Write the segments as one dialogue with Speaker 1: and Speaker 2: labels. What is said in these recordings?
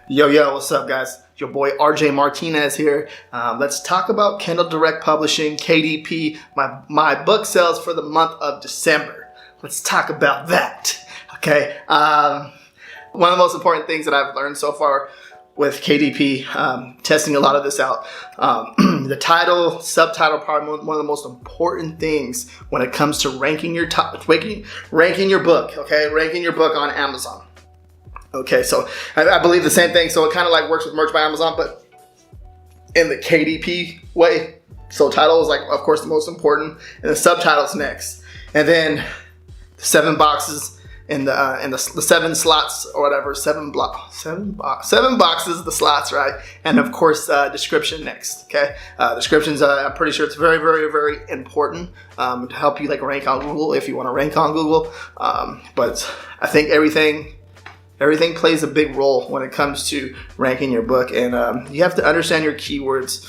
Speaker 1: Yo, what's up, guys? Your boy RJ Martinez here. Let's talk about Kindle Direct Publishing, KDP, my book sales for the month of December. Let's talk about that. Okay. One of the most important things that I've learned so far with KDP, testing a lot of this out, the title, subtitle, probably one of the most important things when it comes to ranking your ranking your book. Okay, ranking your book on Amazon. Okay, so I believe the same thing. So it kind of like works with Merch by Amazon, but in the KDP way. So title is like, of course, the most important, and the subtitle's next, and then the 7 boxes in the 7 slots or whatever, 7 boxes, the slots, right? And of course, description next. Okay, descriptions. I'm pretty sure it's very, very, very important to help you like rank on Google if you want to rank on Google. But I think everything plays a big role when it comes to ranking your book, and you have to understand your keywords.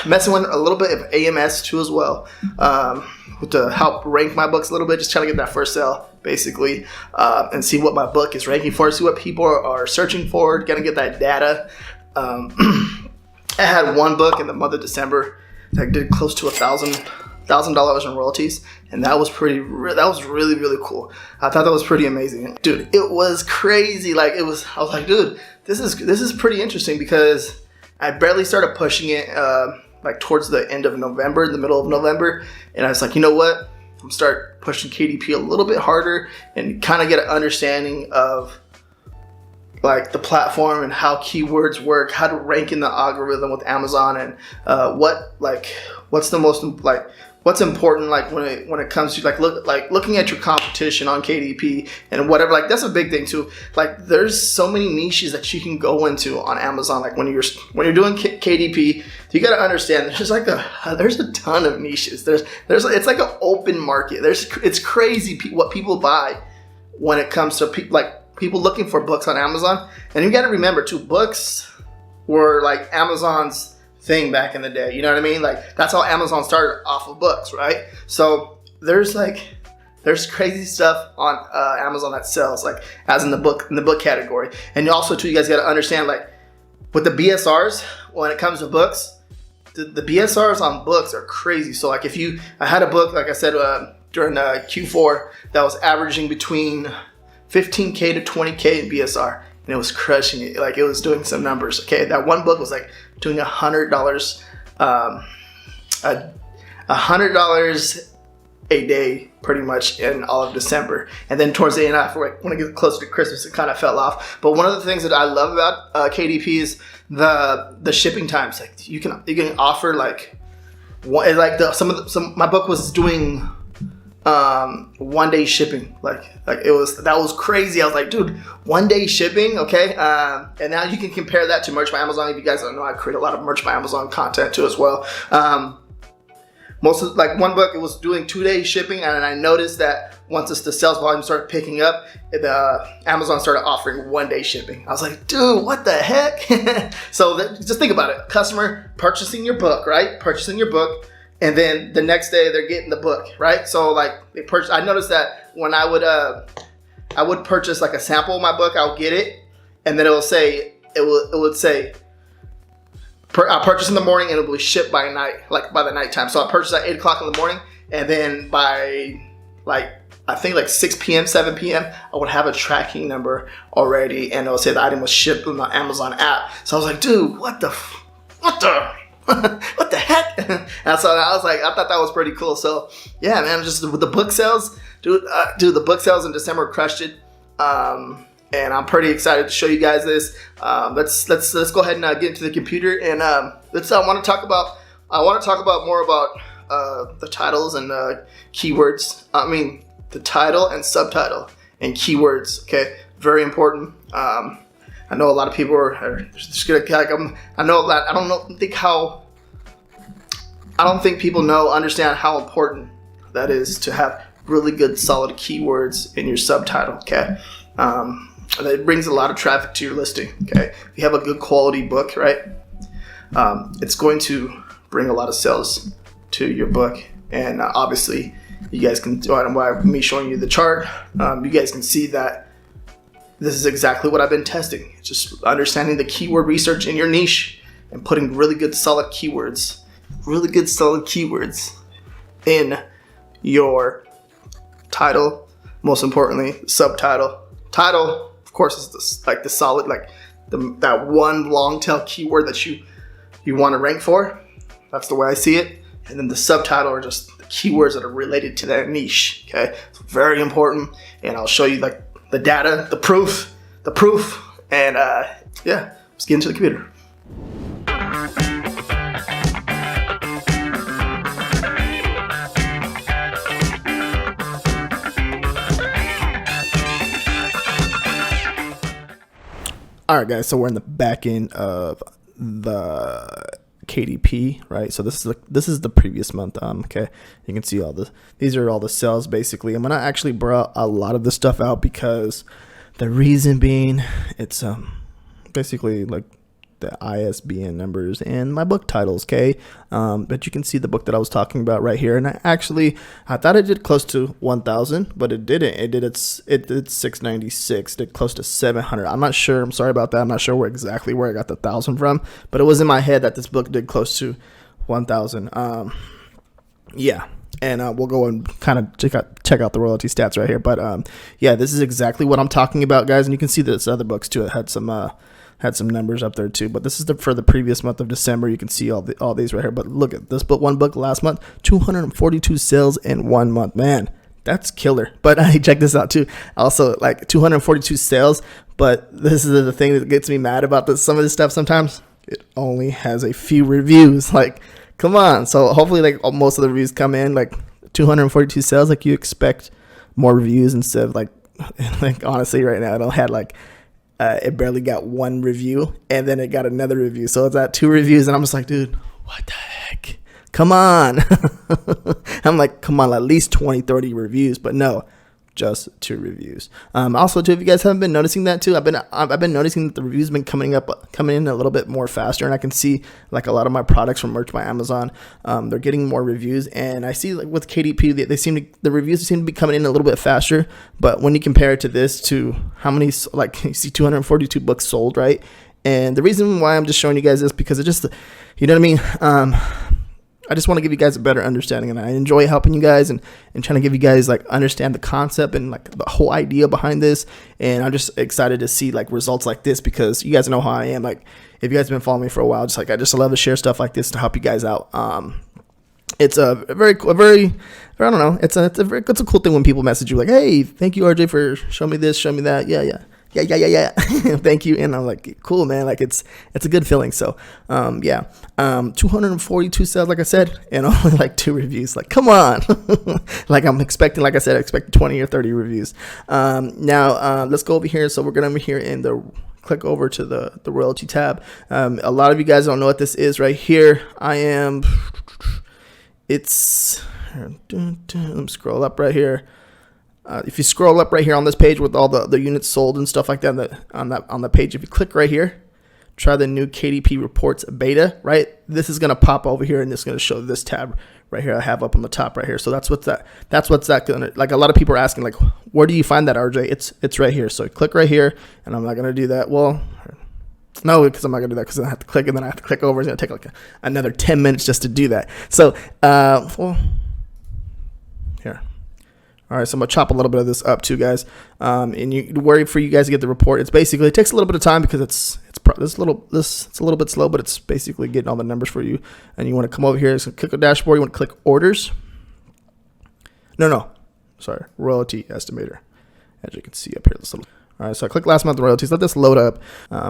Speaker 1: Messing with a little bit of AMS too as well, to help rank my books a little bit, just trying to get that first sale basically, and see what my book is ranking for, see what people are searching for, gonna get that data. I had one book in the month of December that did close to $1,000 in royalties, and that was really, really cool. I thought that was pretty amazing, dude. It was crazy. Like I was like, dude, this is pretty interesting, because I barely started pushing it like towards the end of November, in the middle of November, and I was like, you know what? I'm gonna start pushing KDP a little bit harder and kind of get an understanding of like the platform and how keywords work, how to rank in the algorithm with Amazon, and what's important, like when it comes to looking at your competition on KDP and whatever. Like that's a big thing too. Like there's so many niches that you can go into on Amazon. Like when you're doing KDP, you got to understand there's a ton of niches. It's like an open market. It's crazy what people buy when it comes to people looking for books on Amazon. And you got to remember too, books were like Amazon's thing back in the day. You know what I mean? Like that's how Amazon started off of books, right? So there's crazy stuff on Amazon that sells, like as in the book category. And also too, you guys got to understand, like with the BSRs, when it comes to books, the BSRs on books are crazy. So like I had a book, like I said, during Q4 that was averaging between 15K to 20K in BSR, and it was crushing it. Like it was doing some numbers. Okay, that one book was like doing $100 a day pretty much in all of December. And then towards the end, when I get closer to Christmas, it kind of fell off. But one of the things that I love about KDP is the shipping times. Like you can offer like my book was doing 1 day shipping. That was crazy. I was like, dude, 1 day shipping, okay. And now you can compare that to Merch by Amazon. If you guys don't know, I create a lot of Merch by Amazon content too as well. Most of one book, it was doing 2 day shipping, and I noticed that once the sales volume started picking up, Amazon started offering 1 day shipping. I was like, dude, what the heck? So just think about it. Customer purchasing your book, right? Purchasing your book. And then the next day they're getting the book, right? So like I noticed that when I would purchase like a sample of my book, I'll get it, and then it would say I purchase in the morning and it will be shipped by night, like by the nighttime. So I purchased at 8 o'clock in the morning, and then by I think 6 p.m., 7 p.m., I would have a tracking number already, and it would say the item was shipped on the Amazon app. So I was like, dude, what the what the heck? And so I was like, I thought that was pretty cool. So yeah, man, just with the book sales, dude, the book sales in December crushed it. And I'm pretty excited to show you guys this. Let's go ahead and get into the computer, and I want to talk about more about the titles and keywords. I mean, the title and subtitle and keywords. Okay, very important. I know a lot of people are just gonna I don't think people understand how important that is to have really good, solid keywords in your subtitle. Okay, that brings a lot of traffic to your listing. Okay, if you have a good quality book, right, it's going to bring a lot of sales to your book. And obviously, you guys can, by me showing you the chart, you guys can see that this is exactly what I've been testing. It's just understanding the keyword research in your niche and putting really good solid keywords in your title, most importantly, subtitle. Title, of course, is the solid, that one long tail keyword that you want to rank for. That's the way I see it. And then the subtitle are just the keywords that are related to that niche. Okay, it's very important. And I'll show you like the data, the proof, and yeah, let's get into the computer. All right, guys, so we're in the back end of the KDP, right? So this is the previous month. Okay, you can see these are all the sales basically. I'm gonna actually brought a lot of this stuff out because the reason being it's basically like the ISBN numbers and my book titles, okay? But you can see the book that I was talking about right here. And I thought it did close to 1,000, but it didn't. It did 696, did close to 700. I'm not sure. I'm sorry about that. I'm not sure exactly where I got the 1,000 from, but it was in my head that this book did close to 1,000. Yeah. And we'll go and kind of check out the royalty stats right here. But yeah, this is exactly what I'm talking about, guys. And you can see this other books too. It had some numbers up there too, but this is for the previous month of December. You can see all these right here. But look at this book, one book last month, 242 sales in 1 month. Man, that's killer. But check this out too. Also, like 242 sales. But this is the thing that gets me mad about this. Some of this stuff sometimes it only has a few reviews. Like, come on. So hopefully, like most of the reviews come in like 242 sales. Like you expect more reviews instead of like honestly, right now I don't have like. It barely got one review, and then it got another review. So it's at 2 reviews, and I'm just like, dude, what the heck? Come on. I'm like, come on, at least 20, 30 reviews. But no, just 2 reviews. Also, too, if you guys haven't been noticing that, too, I've been noticing that the reviews have been coming in a little bit more faster, and I can see, like, a lot of my products from Merch by Amazon, they're getting more reviews, and I see, like, with KDP, the reviews seem to be coming in a little bit faster, but when you compare it to this, to how many, like, you see 242 books sold, right? And the reason why I'm just showing you guys this, because it just, you know what I mean? I just want to give you guys a better understanding, and I enjoy helping you guys and trying to give you guys like understand the concept and like the whole idea behind this. And I'm just excited to see like results like this, because you guys know how I am. Like if you guys have been following me for a while, I just love to share stuff like this to help you guys out. It's a very I don't know. It's a cool thing when people message you like, hey, thank you RJ for showing me this, show me that. Yeah. Thank you. And I'm like, cool, man. Like it's a good feeling. So, 242 sales, like I said, and only like 2 reviews. Like, come on. Like I'm expecting, like I said, 20 or 30 reviews. Now, let's go over here. So we're going to here in the click over to the royalty tab. A lot of you guys don't know what this is right here. Let me scroll up right here. If you scroll up right here on this page with all the units sold and stuff like that, on the page, if you click right here, try the new KDP Reports beta, right? This is going to pop over here, and it's going to show this tab right here I have up on the top right here. So that's what's that going to, like a lot of people are asking, like, where do you find that, RJ? It's right here. So click right here, and I'm not going to do that. Well, no, because I'm not going to do that because I have to click, and then I have to click over. It's going to take like another 10 minutes just to do that. So, here. All right, so I'm gonna chop a little bit of this up too, guys. And you worry for you guys to get the report. It's basically, it takes a little bit of time because it's a little bit slow, but it's basically getting all the numbers for you. And you want to come over here, so click on dashboard. You want to click orders. Sorry, royalty estimator. As you can see up here, this little. All right, so I click last month royalties. Let this load up.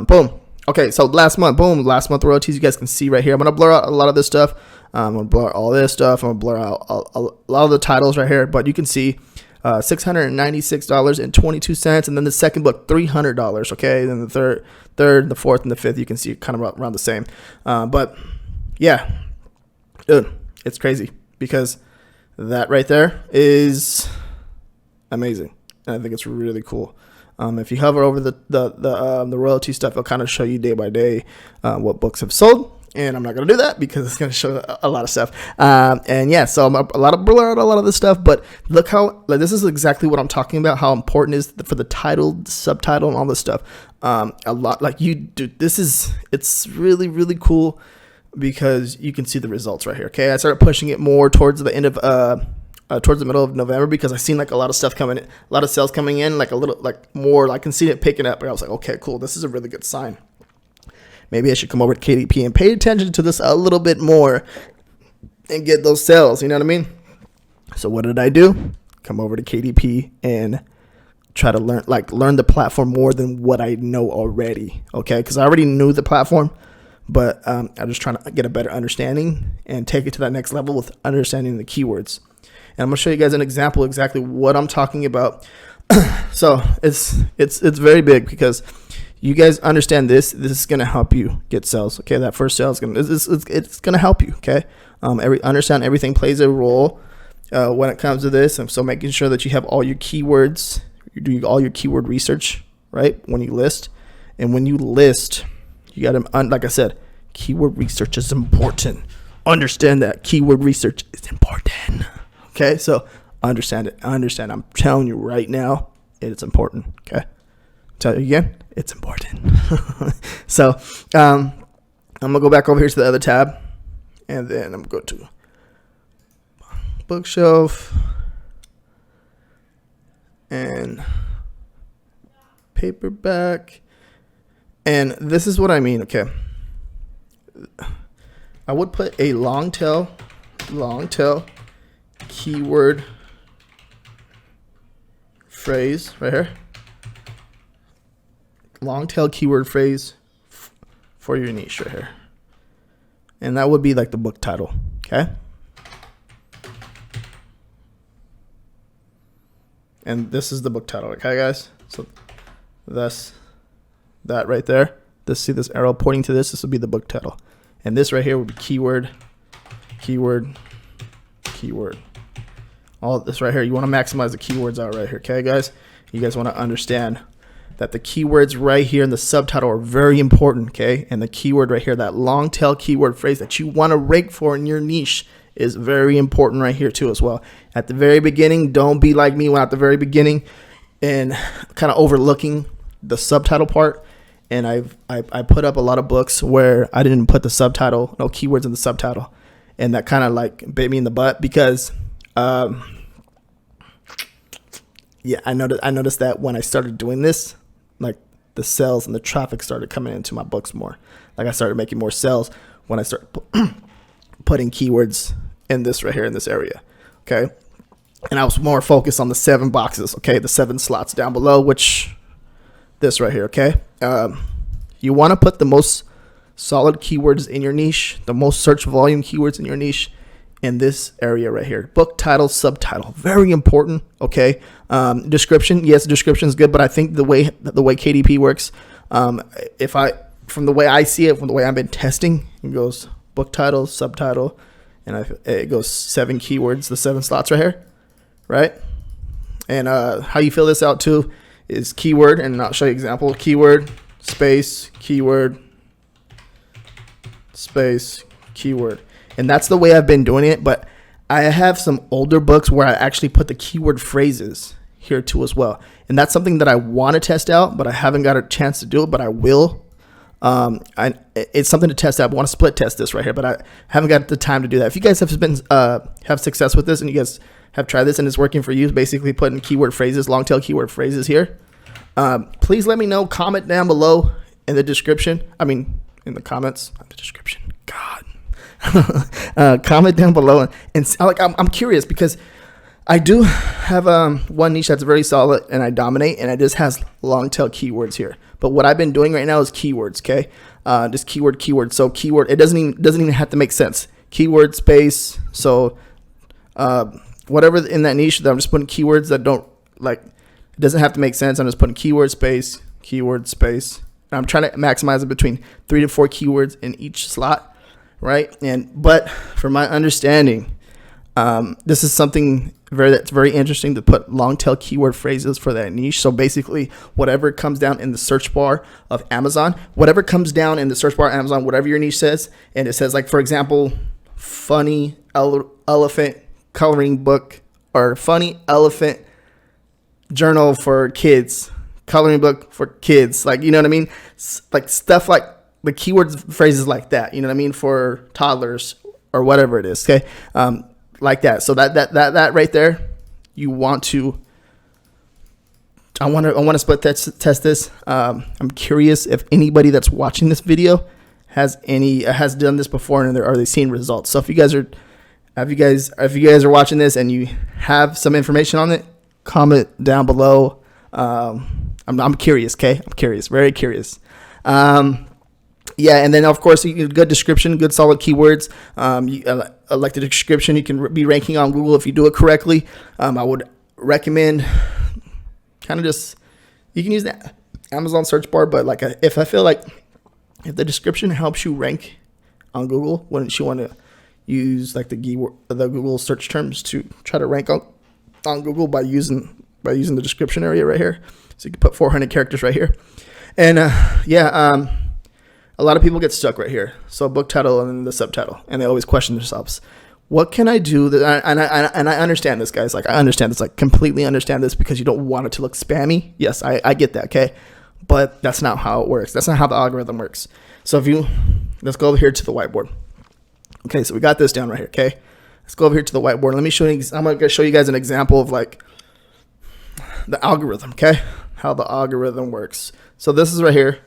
Speaker 1: Boom. Okay, so last month royalties. You guys can see right here. I'm gonna blur out a lot of this stuff. I'm gonna blur all this stuff. I'm gonna blur out a lot of the titles right here, but you can see $696.22, and then the second book $300. Okay, then the third, the fourth, and the fifth, you can see kind of around the same. But yeah, dude, it's crazy because that right there is amazing, and I think it's really cool. If you hover over the royalty stuff, it'll kind of show you day by day what books have sold. And I'm not going to do that because it's going to show a lot of stuff. And yeah, so I'm a lot of blur out a lot of this stuff, but look how, like, this is exactly what I'm talking about, how important it is for the title, the subtitle, and all this stuff. A lot, like, you do, it's really, really cool because you can see the results right here. Okay. I started pushing it more towards the end of, towards the middle of November because I seen like a lot of stuff coming in, a lot of sales coming in, like a little, like more, I can see it picking up. And I was like, okay, cool. This is a really good sign. Maybe I should come over to KDP and pay attention to this a little bit more and get those sales. You know what I mean? So what did I do? Come over to KDP and try to learn the platform more than what I know already. Okay. Because I already knew the platform, but I'm just trying to get a better understanding and take it to that next level with understanding the keywords. And I'm going to show you guys an example exactly what I'm talking about. So it's very big because you guys understand this. This is going to help you get sales. Okay, that first sale is going to help you. Okay, understand everything plays a role when it comes to this. And so making sure that you have all your keywords, you're doing all your keyword research, right? When you list, and when you list, you got to, like I said, keyword research is important. Understand that keyword research is important. Okay, so understand it. I'm telling you right now, it's important. Okay, tell you again, it's important. So I'm gonna go back over here to the other tab, and then I'm gonna go to bookshelf and paperback, and this is what I mean. Okay, I would put a long tail keyword phrase right here. Long tail keyword phrase for your niche right here. And that would be like the book title. Okay. And this is the book title. Okay, guys. So that's that right there. See this arrow pointing to this. This would be the book title. And this right here would be keyword. All of this right here, you want to maximize the keywords out right here. Okay, guys, you guys want to understand that the keywords right here in the subtitle are very important. Okay, and the keyword right here, that long tail keyword phrase that you want to rank for in your niche, is very important right here too as well. At the very beginning, don't be like me when at the very beginning and kind of overlooking the subtitle part. And I put up a lot of books where I didn't put the subtitle, no keywords in the subtitle, and that kind of like bit me in the butt because yeah, I noticed that when I started doing this, like the sales and the traffic started coming into my books more. Like I started making more sales when I started putting keywords in this right here in this area. Okay. And I was more focused on the 7 boxes. Okay. The 7 slots down below, which this right here. Okay. You want to put the most solid keywords in your niche, the most search volume keywords in your niche, in this area right here. Book title, subtitle, very important. Okay. Description, yes, description is good, but I think the way KDP works, from the way I see it, from the way I've been testing, it goes book title, subtitle, and it goes 7 keywords, the 7 slots right here, right? And how you fill this out too is keyword, and I'll show you an example. Keyword space keyword space keyword. And that's the way I've been doing it, but I have some older books where I actually put the keyword phrases here too as well. And that's something that I want to test out, but I haven't got a chance to do it, but I will. It's something to test out. I want to split test this right here, but I haven't got the time to do that. If you guys have success with this and you guys have tried this and it's working for you, basically putting keyword phrases, long tail keyword phrases here, please let me know. Comment down below in the description. I mean, in the comments, not the description. God. Comment down below and I'm curious because I do have one niche that's very solid and I dominate, and it just has long tail keywords here. But what I've been doing right now is keywords. Okay, just keyword. So keyword, it doesn't even have to make sense. Keyword space. So whatever in that niche that I'm just putting keywords that don't like. It doesn't have to make sense. I'm just putting keyword space. And I'm trying to maximize it between 3 to 4 keywords in each slot. Right. But from my understanding, This is something that's very interesting to put long tail keyword phrases for that niche. So basically, whatever comes down in the search bar of Amazon, whatever your niche says, and it says, like, for example, funny elephant coloring book, or funny elephant journal for kids, coloring book for kids, like, you know what I mean? Like stuff like the keywords phrases like that, you know what I mean, for toddlers or whatever it is, okay? Like that. So that right there, you want to, I want to split test this. I'm curious if anybody that's watching this video has done this before, and are they seeing results? So if you guys are watching this and you have some information on it, comment down below. I'm curious, okay? I'm curious, very curious. Yeah, and then of course, good description, good solid keywords. Like the description, you can be ranking on Google if you do it correctly. I would recommend kind of just, you can use the Amazon search bar, but like if the description helps you rank on Google, wouldn't you want to use like the Google search terms to try to rank on Google by using the description area right here? So you can put 400 characters right here, and a lot of people get stuck right here. So book title and then the subtitle, and they always question themselves, what can I do? And I understand this, guys. Like, I understand this, like, completely understand this, because you don't want it to look spammy. Yes, I get that, okay? But that's not how it works. That's not how the algorithm works. So let's go over here to the whiteboard. Okay, so we got this down right here, okay? Let's go over here to the whiteboard. Let me show you, I'm going to show you guys an example of like the algorithm, okay? How the algorithm works. So this is right here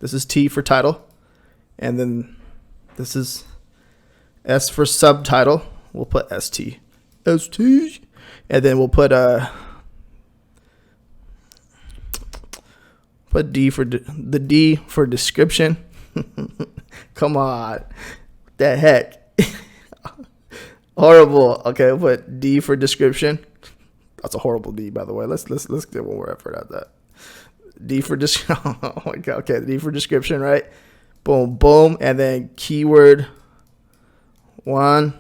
Speaker 1: this is T for title, and then this is S for subtitle. We'll put ST, and then we'll put D for the D for description. Come on, the heck, horrible. Okay, we'll put D for description. That's a horrible D, by the way. Let's get one more effort at that. D for oh my god, okay, D for description, right? Boom, boom, and then keyword 1.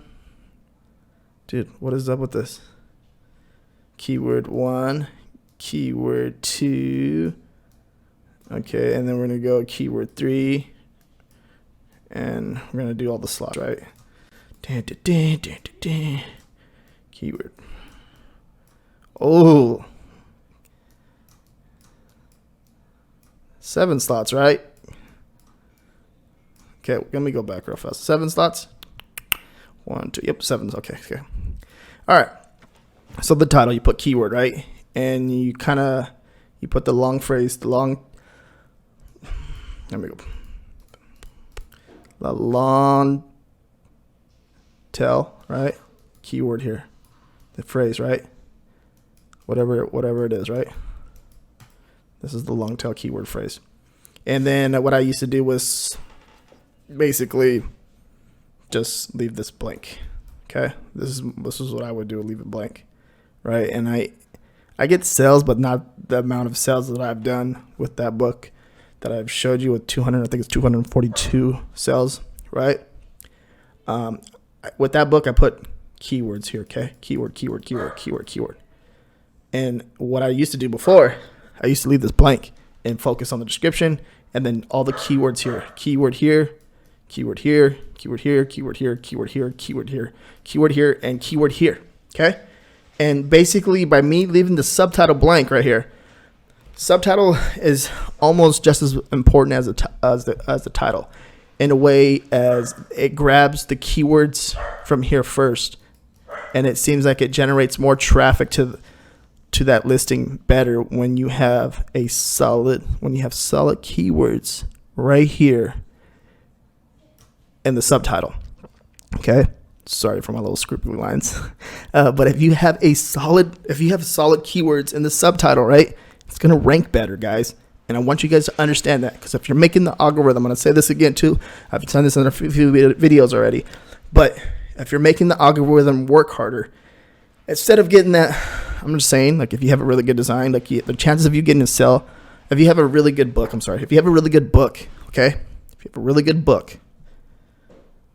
Speaker 1: Dude, what is up with this? Keyword 1, keyword 2. Okay, and then we're gonna go keyword 3, and we're gonna do all the slots, right? Keyword. Oh. 7 slots, right? Okay, let me go back real fast. 7 slots. 1, 2. Yep, 7. Okay. All right. So the title, you put keyword, right? And you put the long phrase, let me go. The long tail, right? Keyword here. The phrase, right? Whatever it is, right? This is the long tail keyword phrase. And then what I used to do was basically just leave this blank. Okay, this is what I would do, leave it blank, right? And I get sales, but not the amount of sales that I've done with that book that I've showed you with 200. I think it's 242 sales, right? With that book, I put keywords here. Okay, keyword. And what I used to do before, I used to leave this blank and focus on the description, and then all the keywords here. Keyword here, keyword here, keyword here, keyword here, keyword here, keyword here, keyword here, and keyword here. Okay? And basically, by me leaving the subtitle blank right here, subtitle is almost just as important as the title, in a way as it grabs the keywords from here first, and it seems like it generates more traffic to that listing better when you have solid keywords right here in the subtitle. Okay, sorry for my little scribbly lines, but if you have solid keywords in the subtitle, right, it's gonna rank better, guys. And I want you guys to understand that, because if you're making the algorithm, I'm gonna say this again too, I've done this in a few videos already, but if you're making the algorithm work harder, instead of getting that, I'm just saying, like, if you have a really good design, like, the chances of you getting a sale, if you have a really good book, okay, if you have a really good book,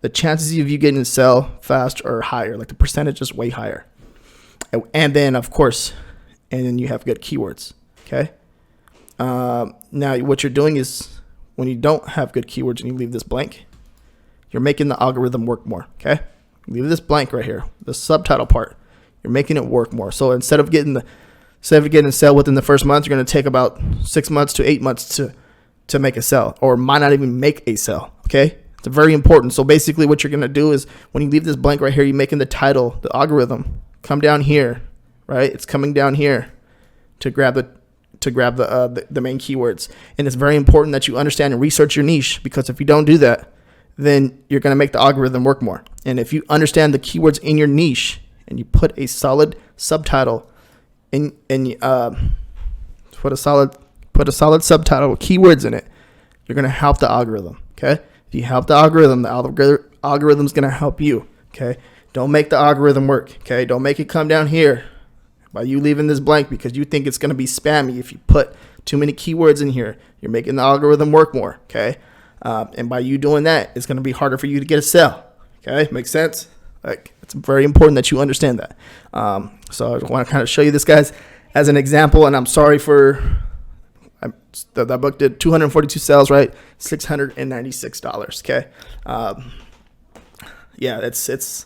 Speaker 1: the chances of you getting to sell fast are higher. Like the percentage is way higher. And then of course, and then you have good keywords. Okay. Now what you're doing is when you don't have good keywords and you leave this blank, you're making the algorithm work more. Okay. Leave this blank right here, the subtitle part. You're making it work more. So instead of getting a sell within the first month, you're going to take about 6 months to 8 months to make a sell, or might not even make a sell. Okay. It's very important. So basically what you're going to do is when you leave this blank right here, you're making the title, the algorithm come down here, right? It's coming down here to grab the main keywords. And it's very important that you understand and research your niche, because if you don't do that, then you're going to make the algorithm work more. And if you understand the keywords in your niche and you put a solid subtitle in, put a solid subtitle with keywords in it, you're going to help the algorithm. Okay. If you help the algorithm's going to help you. Okay. Don't make the algorithm work. Okay. Don't make it come down here by you leaving this blank because you think it's going to be spammy. If you put too many keywords in here, you're making the algorithm work more. Okay. And by you doing that, it's going to be harder for you to get a sell. Okay. Makes sense? Like, it's very important that you understand that. So I want to kind of show you this, guys, as an example. And I'm sorry for that book did 242 sales, right? $696. Okay. Yeah, it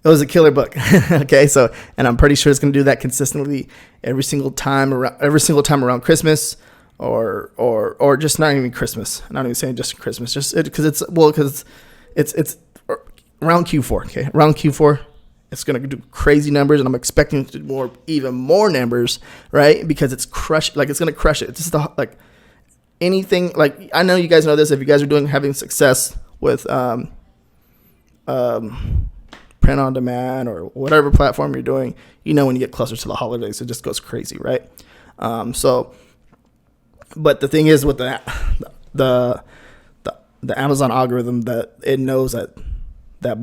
Speaker 1: was a killer book. Okay. So, and I'm pretty sure it's going to do that consistently every single time around Christmas, or just not even Christmas. I'm not even saying just Christmas, just because it's around Q4. Okay. Around Q4, it's going to do crazy numbers, and I'm expecting to do even more numbers, right? Because it's going to crush it. It's just anything, like, I know you guys know this. If you guys are having success with print on demand or whatever platform you're doing, when you get closer to the holidays, it just goes crazy, right? But the thing is with the Amazon algorithm, that it knows that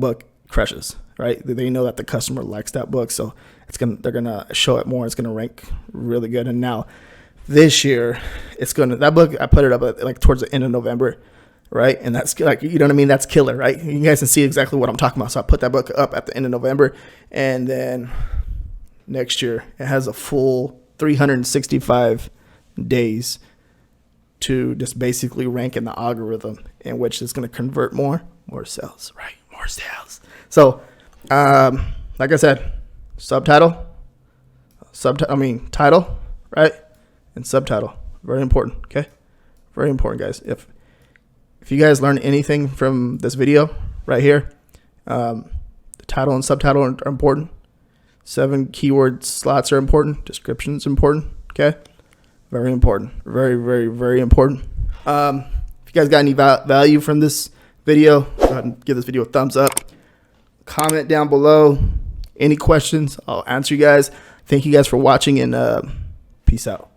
Speaker 1: book crushes, right? They know that the customer likes that book, so they're gonna show it more. It's gonna rank really good. And now this year, that book, I put it up towards the end of November, right? And that's what I mean? That's killer, right? You guys can see exactly what I'm talking about. So I put that book up at the end of November, and then next year it has a full 365 days to just basically rank in the algorithm, in which it's going to convert more sales, right? More sales. So, like I said, title, right? And subtitle, very important. Okay. Very important, guys. If you guys learn anything from this video right here, the title and subtitle are important. 7 keyword slots are important. Description is important. Okay. Very important. Very, very, very important. If you guys got any value from this video, go ahead and give this video a thumbs up. Comment down below. Any questions, I'll answer you guys. Thank you guys for watching, and peace out.